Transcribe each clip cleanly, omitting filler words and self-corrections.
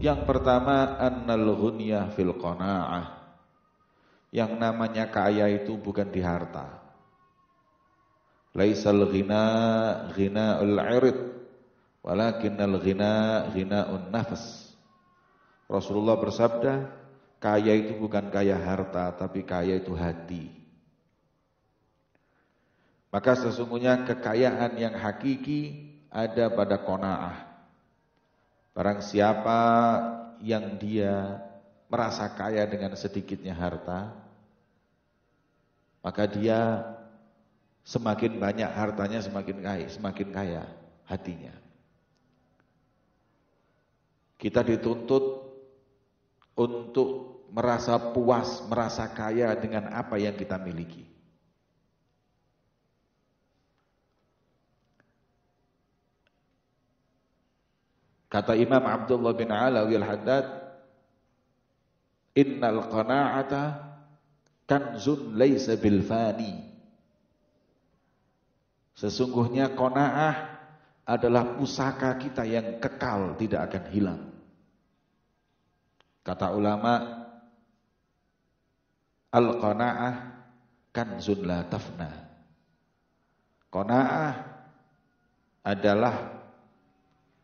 Yang pertama, annal ghunyah fil qanaah. Yang namanya kaya itu bukan di harta. Laisal ghina ghina'ul 'irid, walakinnal ghina ghina'un nafs. Rasulullah bersabda, kaya itu bukan kaya harta, tapi kaya itu hati. Maka sesungguhnya kekayaan yang hakiki ada pada qanaah. Barang siapa yang dia merasa kaya dengan sedikitnya harta, maka dia semakin banyak hartanya semakin kaya hatinya. Kita dituntut untuk merasa puas, merasa kaya dengan apa yang kita miliki. Kata Imam Abdullah bin Alawi al-Haddad, innal qana'ata kanzun laysa bil fani. Sesungguhnya qanaah adalah pusaka kita yang kekal, tidak akan hilang. Kata ulama, al-qanaah kanzun la tafna. Qanaah adalah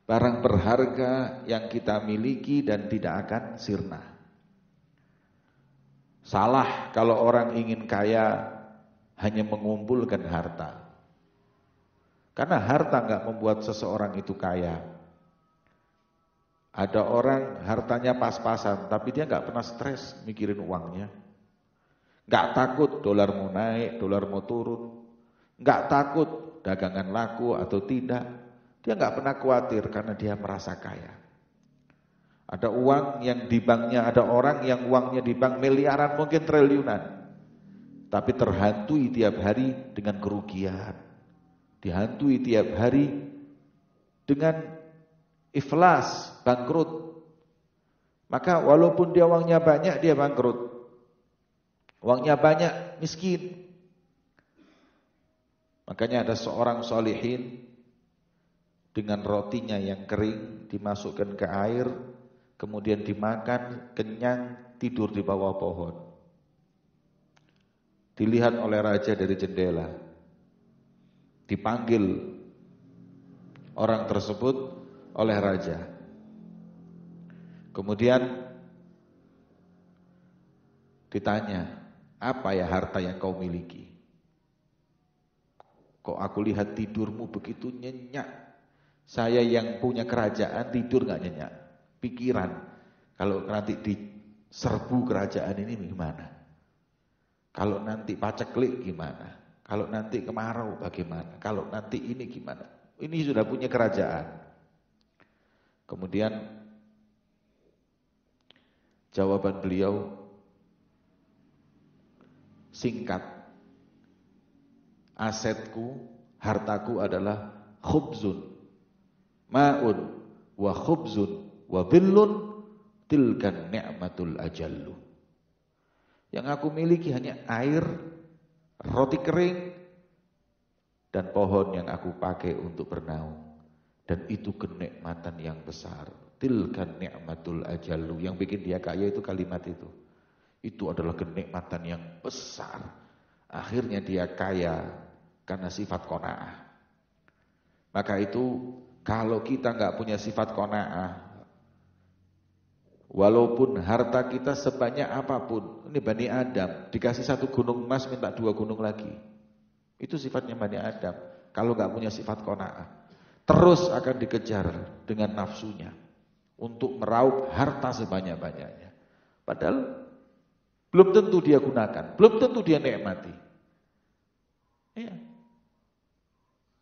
barang berharga yang kita miliki dan tidak akan sirna. Salah kalau orang ingin kaya hanya mengumpulkan harta. Karena harta enggak membuat seseorang itu kaya. Ada orang hartanya pas-pasan, tapi dia enggak pernah stres mikirin uangnya. Enggak takut dolar mau naik, dolar mau turun. Enggak takut dagangan laku atau tidak. Dia enggak pernah khawatir karena dia merasa kaya. Ada uang yang di banknya, ada orang yang uangnya di bank miliaran, mungkin triliunan. Tapi terhantui tiap hari dengan kerugian. Dihantui tiap hari dengan iflas, bangkrut. Maka walaupun dia uangnya banyak, dia bangkrut. Uangnya banyak, miskin. Makanya ada seorang sholihin dengan rotinya yang kering dimasukkan ke air, kemudian dimakan, kenyang, tidur di bawah pohon. Dilihat oleh raja dari jendela. Dipanggil orang tersebut oleh raja. Kemudian ditanya, apa ya harta yang kau miliki? Kok aku lihat tidurmu begitu nyenyak. Saya yang punya kerajaan tidur gak nyenyak. Pikiran, kalau nanti diserbu kerajaan ini gimana? Kalau nanti paceklik gimana? Kalau nanti kemarau bagaimana? Kalau nanti ini gimana? Ini sudah punya kerajaan. Kemudian jawaban beliau singkat. Asetku, hartaku adalah khubzun, ma'un, wa khubzun, wa dhillun, tilkan ni'matul ajallu. Yang aku miliki hanya air, roti kering, dan pohon yang aku pakai untuk bernaung. Dan itu kenikmatan yang besar. Tilkan ni'matul ajallu. Yang bikin dia kaya itu kalimat itu. Itu adalah kenikmatan yang besar. Akhirnya dia kaya karena sifat qanaah. Maka itu kalau kita enggak punya sifat qanaah, walaupun harta kita sebanyak apapun, ini Bani Adam, dikasih 1 gunung emas minta 2 gunung lagi. Itu sifatnya Bani Adam. Kalau enggak punya sifat qanaah, terus akan dikejar dengan nafsunya untuk meraup harta sebanyak-banyaknya. Padahal belum tentu dia gunakan, belum tentu dia nikmati. Iya.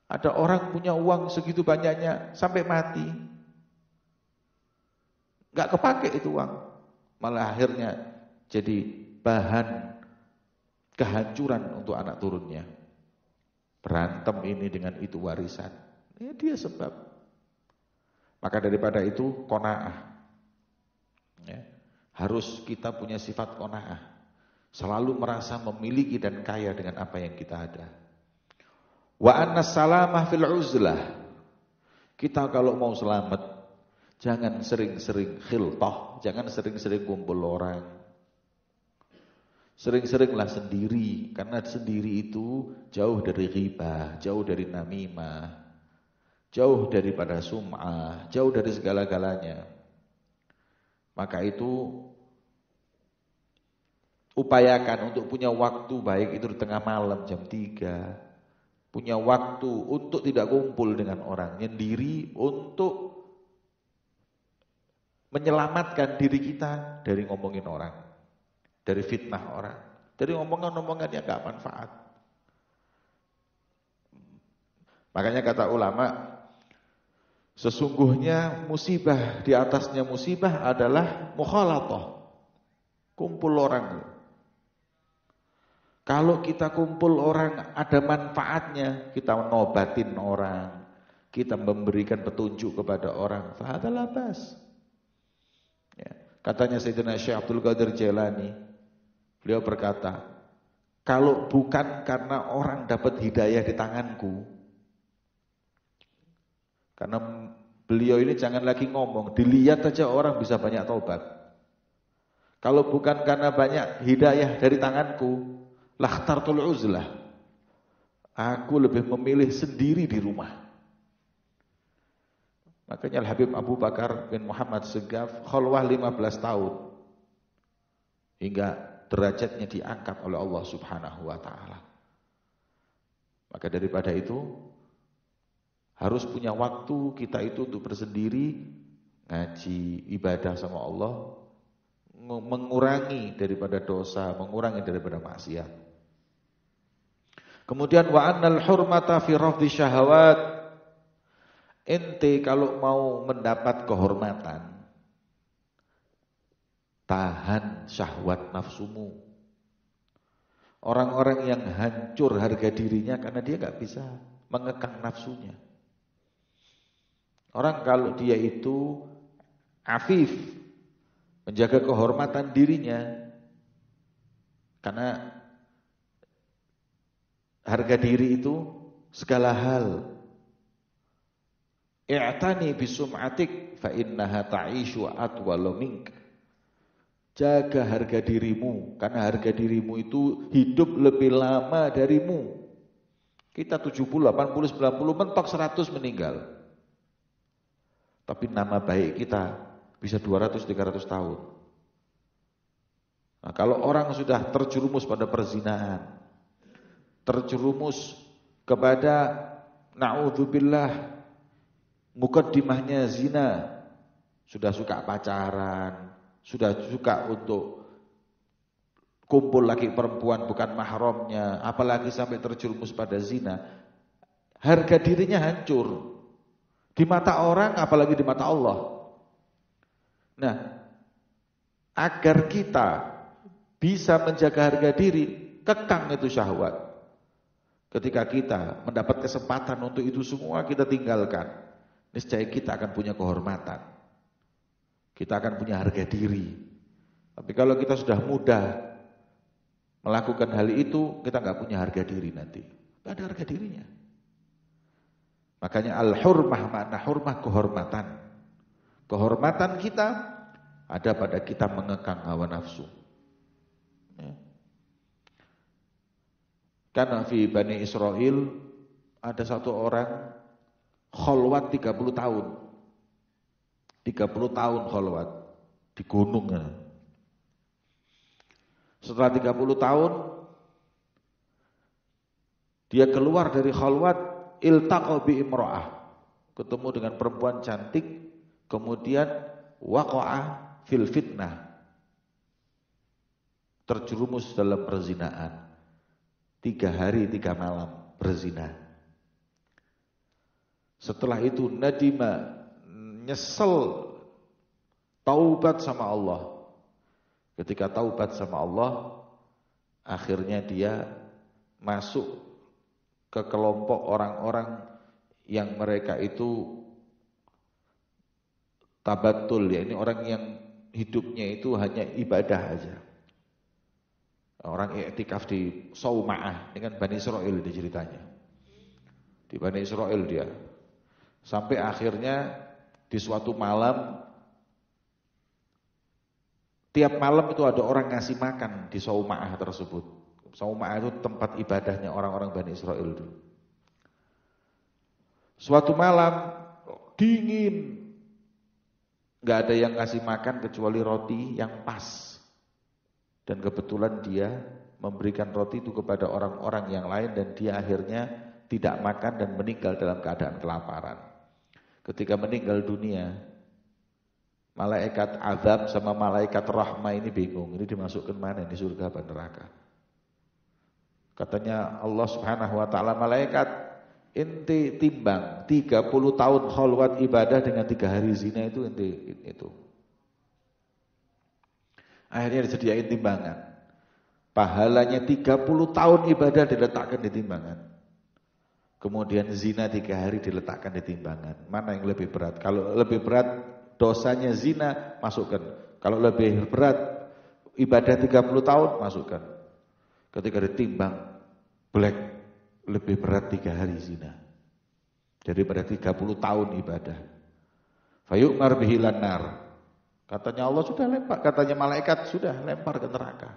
Ada orang punya uang segitu banyaknya sampai mati. Enggak kepake itu uang. Malah akhirnya jadi bahan kehancuran untuk anak turunnya. Berantem ini dengan itu warisan. Ya dia sebab. Maka daripada itu qanaah. Ya. Harus kita punya sifat qanaah. Selalu merasa memiliki dan kaya dengan apa yang kita ada. Wa anna salamah fil uzlah. Kita kalau mau selamat, Jangan sering-sering khiltah, jangan sering-sering kumpul orang. Sering-seringlah sendiri, karena sendiri itu jauh dari ghibah, jauh dari namimah, jauh daripada sum'ah, jauh dari segala-galanya. Maka itu upayakan untuk punya waktu, baik itu di tengah malam jam 3, punya waktu untuk tidak kumpul dengan orang, sendiri untuk menyelamatkan diri kita dari ngomongin orang, dari fitnah orang, dari omongan-omongan yang gak manfaat. Makanya kata ulama, sesungguhnya musibah di atasnya musibah adalah mukhalatah, kumpul orang. Kalau kita kumpul orang ada manfaatnya, kita menobatin orang, kita memberikan petunjuk kepada orang, fahadalah bas. Ya. Katanya Sayyidina Syekh Abdul Qadir Jailani, beliau berkata, kalau bukan karena orang dapat hidayah di tanganku, karena beliau ini jangan lagi ngomong, dilihat aja orang bisa banyak taubat. Kalau bukan karena banyak hidayah dari tanganku, lakhtartul uzlah, aku lebih memilih sendiri di rumah. Makanya Al-Habib Abu Bakar bin Muhammad Segaf khalwah 15 tahun hingga derajatnya diangkat oleh Allah Subhanahu wa taala. Maka daripada itu harus punya waktu kita itu untuk bersendiri, ngaji, ibadah sama Allah, mengurangi daripada dosa, mengurangi daripada maksiat. Kemudian wa annal hurmata fi rafdhi syahawat. Ente kalau mau mendapat kehormatan, tahan syahwat nafsumu. Orang-orang yang hancur harga dirinya karena dia gak bisa mengekang nafsunya. Orang kalau dia itu afif, menjaga kehormatan dirinya, karena harga diri itu segala hal. I'tani bisum'atik fa innaha ta'ishu atwala mink. Jaga harga dirimu, karena harga dirimu itu hidup lebih lama darimu. Kita 70, 80, 90, mentok 100 meninggal. Tapi nama baik kita bisa 200, 300 tahun. Nah, kalau orang sudah terjerumus pada perzinahan, terjerumus kepada na'udzubillah mukaddimahnya zina, sudah suka pacaran, sudah suka untuk kumpul lagi perempuan bukan mahramnya, apalagi sampai terjerumus pada zina, harga dirinya hancur di mata orang, apalagi di mata Allah. Nah, agar kita bisa menjaga harga diri, kekang itu syahwat. Ketika kita mendapat kesempatan untuk itu semua kita tinggalkan, niscaya kita akan punya kehormatan, kita akan punya harga diri. Tapi kalau kita sudah mudah melakukan hal itu, kita nggak punya harga diri nanti, nggak ada harga dirinya. Makanya al-hurmah, makna hurmah kehormatan. Kehormatan kita ada pada kita mengekang hawa nafsu. Ya. Karena fi Bani Israel ada satu orang khalwat 30 tahun. 30 tahun khalwat di gunung. Setelah 30 tahun dia keluar dari khalwat, iltaqa bi imra'ah, ketemu dengan perempuan cantik, kemudian waqa'a fil fitnah, terjerumus dalam perzinaan. 3 hari 3 malam berzina. Setelah itu nadima, nyesel, taubat sama Allah. Ketika taubat sama Allah, akhirnya dia masuk ke kelompok orang-orang yang mereka itu tabatul, ya, ini orang yang hidupnya itu hanya ibadah aja. Orang i'tikaf di Sauma'ah dengan Bani Israel di ceritanya. Di Bani Israel dia. Sampai akhirnya Di suatu malam, tiap malam itu ada orang ngasih makan di Sauma'ah tersebut. Sauma'ah itu tempat ibadahnya orang-orang Bani Israel dulu. Suatu malam dingin, nggak ada yang ngasih makan kecuali roti yang pas. Dan kebetulan dia memberikan roti itu kepada orang-orang yang lain dan dia akhirnya tidak makan dan meninggal dalam keadaan kelaparan. Ketika meninggal dunia, malaikat azab sama malaikat rahmah ini bingung, ini dimasukkan mana, di surga apa neraka? Katanya Allah Subhanahu wa taala, malaikat, ente timbang 30 tahun khalwat ibadah dengan 3 hari zina itu ente itu. Akhirnya disediain timbangan. Pahalanya 30 tahun ibadah diletakkan di timbangan. Kemudian zina 3 hari diletakkan di timbangan. Mana yang lebih berat? Kalau lebih berat dosanya zina, masukkan. Kalau lebih berat ibadah 30 tahun, masukkan. Ketika ditimbang, black, lebih berat 3 hari zina daripada 30 tahun ibadah. Fayu'mar bihi lannar. Katanya Allah sudah lempar, katanya malaikat sudah lempar ke neraka.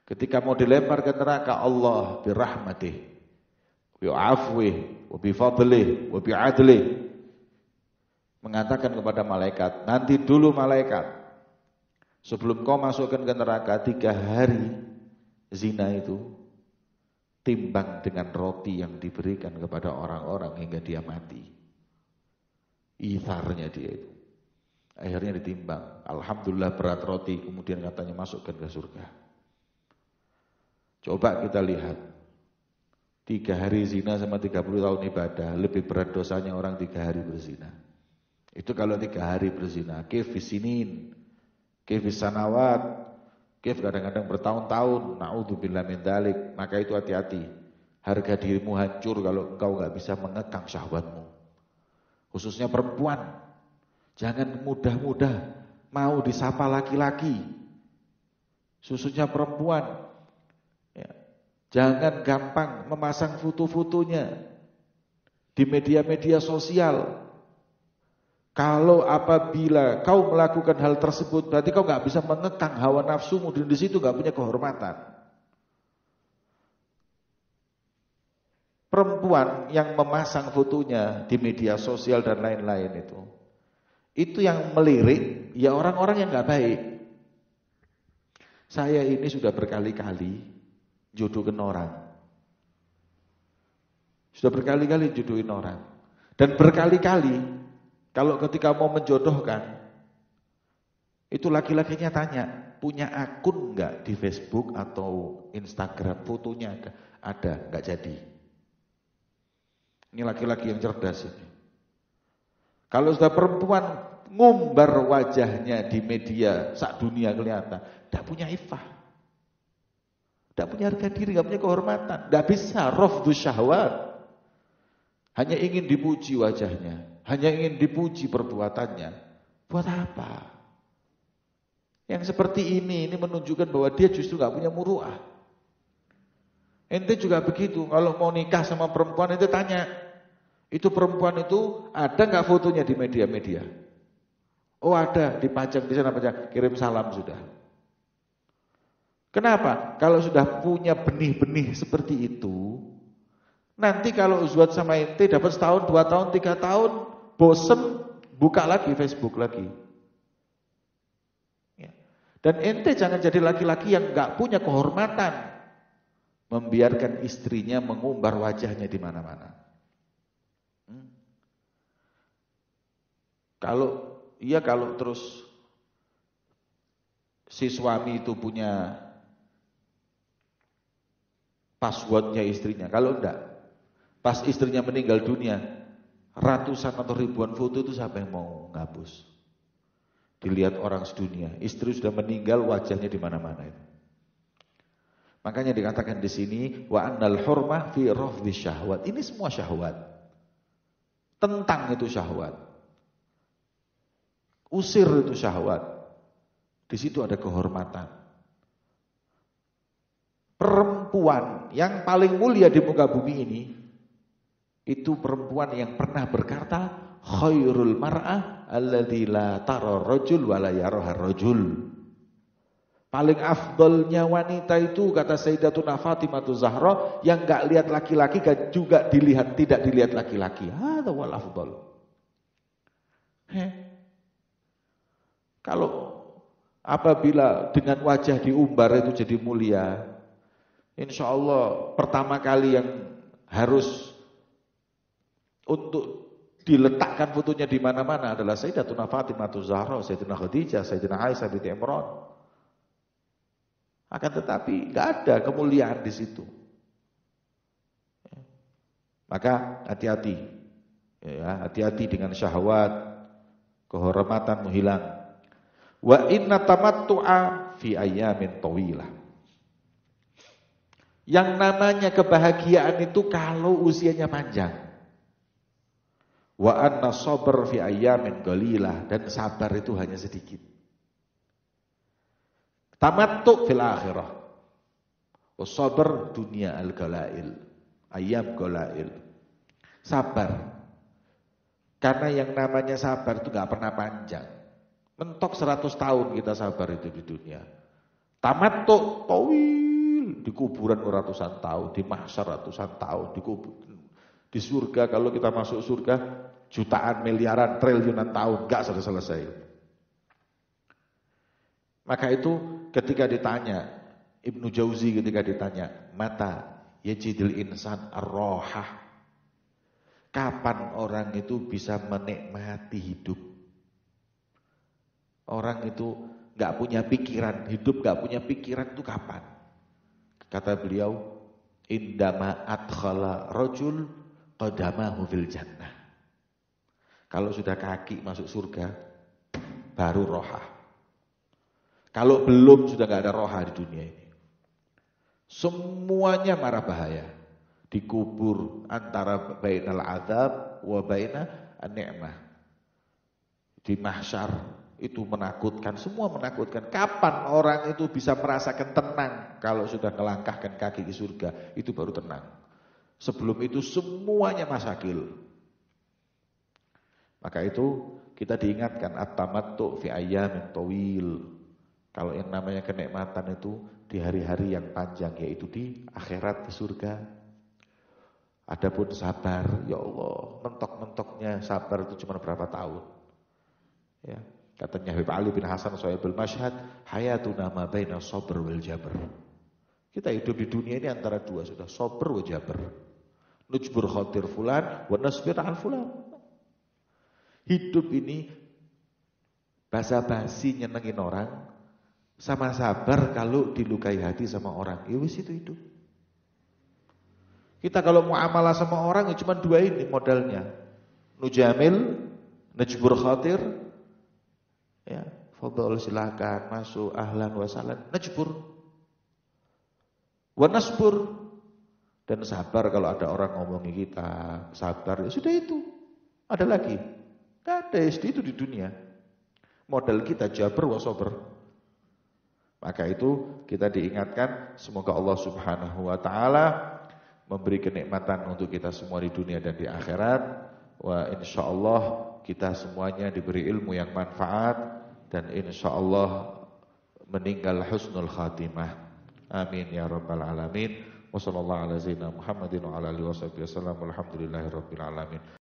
Ketika mau dilempar ke neraka, Allah birahmatih, bi'afwih, wa bifadlih, wa bi'adlih mengatakan kepada malaikat, nanti dulu malaikat, sebelum kau masukkan ke neraka 3 hari zina itu, timbang dengan roti yang diberikan kepada orang-orang hingga dia mati. Itharnya dia itu. Akhirnya ditimbang, alhamdulillah berat roti, kemudian katanya masukkan ke surga. Coba kita lihat, 3 hari zina sama 30 tahun ibadah, lebih berat dosanya orang 3 hari berzina. Itu kalau 3 hari berzina. Kif fisinin, kif sanawat, kif kadang-kadang bertahun-tahun. Na'udzubillah min dzalik. Maka itu hati-hati. Harga dirimu hancur kalau engkau enggak bisa mengekang syahwatmu. Khususnya perempuan. Jangan mudah-mudah mau disapa laki-laki. Khususnya perempuan. Ya. Jangan gampang memasang foto-fotonya di media-media sosial. Kalau apabila kau melakukan hal tersebut, berarti kau nggak bisa mengekang hawa nafsumu dan di situ nggak punya kehormatan. Perempuan yang memasang fotonya di media sosial dan lain-lain itu yang melirik, ya orang-orang yang nggak baik. Saya ini sudah berkali-kali jodohin orang. Sudah berkali-kali jodohin orang. Dan berkali-kali kalau ketika mau menjodohkan, itu laki-lakinya tanya, punya akun enggak di Facebook atau Instagram, fotonya ada, enggak jadi. Ini laki-laki yang cerdas ini. Kalau sudah perempuan ngumbar wajahnya di media, sak dunia kelihatan, enggak punya iffah. Enggak punya harga diri, enggak punya kehormatan, enggak bisa rafdhu syahwat. Hanya ingin dipuji wajahnya, hanya ingin dipuji perbuatannya. Buat apa? Yang seperti ini menunjukkan bahwa dia justru gak punya muruah. Ente juga begitu, kalau mau nikah sama perempuan ente tanya, itu perempuan itu ada gak fotonya di media-media? Oh ada, dipajang di sana, pajang, kirim salam sudah. Kenapa? Kalau sudah punya benih-benih seperti itu, nanti kalau uzwat sama ente dapat setahun, 2 tahun, 3 tahun, bosen, buka lagi Facebook lagi. Ya. Dan ente jangan jadi laki-laki yang gak punya kehormatan, membiarkan istrinya mengumbar wajahnya di mana-mana. Kalau terus si suami itu punya passwordnya istrinya, kalau enggak, pas istrinya meninggal dunia, ratusan atau ribuan foto itu siapa yang mau ngapus? Dilihat orang sedunia, istri sudah meninggal, wajahnya di mana-mana itu. Makanya dikatakan di sini wa annal hurmah fi rafdhi syahwat. Ini semua syahwat. Tentang itu syahwat. Usir itu syahwat. Di situ ada kehormatan. Perempuan yang paling mulia di muka bumi ini itu perempuan yang pernah berkata, khairul mar'ah alladzi la tara rajul wa la yaraha rajul. Paling afdolnya wanita itu kata Sayyidatuna Fatimah Zahra yang enggak lihat laki-laki juga tidak dilihat laki-laki. Hadza wal afdol. Kalau apabila dengan wajah diumbar itu jadi mulia, insya Allah pertama kali yang harus untuk diletakkan fotonya di mana-mana adalah Sayyidatuna Fatimah Zahra, Sayyidina Khadijah, Sayyidina Aisyah binti Imran. Akan tetapi enggak ada kemuliaan di situ. Maka hati-hati. Ya, hati-hati dengan syahwat, kehormatanmu hilang. Wa inna tamattu'a fi ayyamin tawilah. Yang namanya kebahagiaan itu kalau usianya panjang. Wa anna sabr fi ayyamin qalilah, dan sabar itu hanya sedikit. Tamattu fil akhirah. Wasabr dunia al-galail. Ayyam galail. Sabar. Karena yang namanya sabar itu enggak pernah panjang. Mentok 100 tahun kita sabar itu di dunia. Tamattu tawil, di kuburan ratusan tahun, di mahsyar ratusan tahun, di surga kalau kita masuk surga jutaan, miliaran, triliunan tahun enggak selesai. Maka itu ketika ditanya Ibnu Jauzi ketika ditanya mata yajidil insan ar-rohah, kapan orang itu bisa menikmati hidup? Orang itu enggak punya pikiran, hidup enggak punya pikiran itu kapan? Kata beliau, indama adkhala rajul qadamahu fil jannah. Kalau sudah kaki masuk surga baru rohah. Kalau belum sudah enggak ada roha di dunia ini. Semuanya mara bahaya. Dikubur antara bainal azab wa baina an-ni'mah. Di mahsyar itu menakutkan, semua menakutkan. Kapan orang itu bisa merasakan tenang kalau sudah melangkahkan kaki di surga, itu baru tenang. Sebelum itu semuanya masakil. Maka itu kita diingatkan at-tamattu fi ayyamin tawil. Kalau yang namanya kenikmatan itu di hari-hari yang panjang, yaitu di akhirat, di surga. Adapun sabar, ya Allah, mentok-mentoknya sabar itu cuma berapa tahun. Ya, katanya Habib Ali bin Hasan Shahibul Mashhad, hayatuna ma baina sabr wal jabr. Kita hidup di dunia ini antara dua sudah, sabr wa jabr. Nujbur khatir fulan wa nasbir al fulan. Hidup ini basa-basi nyenengin orang, sama sabar kalau dilukai hati sama orang. Ya wis itu hidup. Kita kalau muamalah sama orang ya cuma dua ini modalnya. Nujamil, najbur khatir. Ya, fadhol silakan masuk, ahlan wa sahlan, najbur. Wa nasbur. Dan sabar kalau ada orang ngomongi kita, sabar ya sudah itu. Ada lagi? Enggak ada, itu di dunia. Modal kita jabr wa sabr. Maka itu kita diingatkan, semoga Allah Subhanahu wa taala memberi kenikmatan untuk kita semua di dunia dan di akhirat. Wa insyaallah kita semuanya diberi ilmu yang manfaat dan insyaallah meninggal husnul khatimah. Amin ya rabbal alamin. Wassallallahu ala sayyidina Muhammadin wa ala alihi wasallam. Alhamdulillahirabbil alamin.